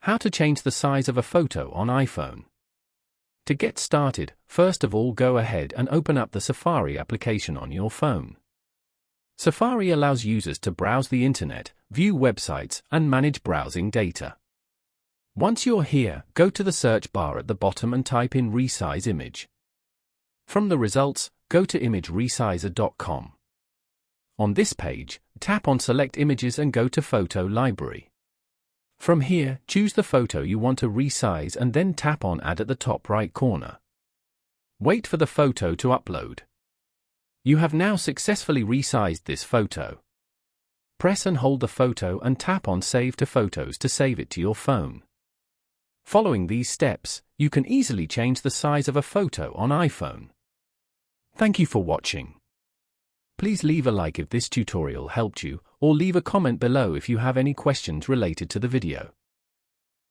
How to change the size of a photo on iPhone. To get started, first of all go ahead and open up the Safari application on your phone. Safari allows users to browse the internet, view websites, and manage browsing data. Once you're here, go to the search bar at the bottom and type in resize image. From the results, go to imageresizer.com. On this page, tap on Select Images and go to Photo Library. From here, choose the photo you want to resize and then tap on Add at the top right corner. Wait for the photo to upload. You have now successfully resized this photo. Press and hold the photo and tap on Save to Photos to save it to your phone. Following these steps, you can easily change the size of a photo on iPhone. Thank you for watching. Please leave a like if this tutorial helped you, or leave a comment below if you have any questions related to the video.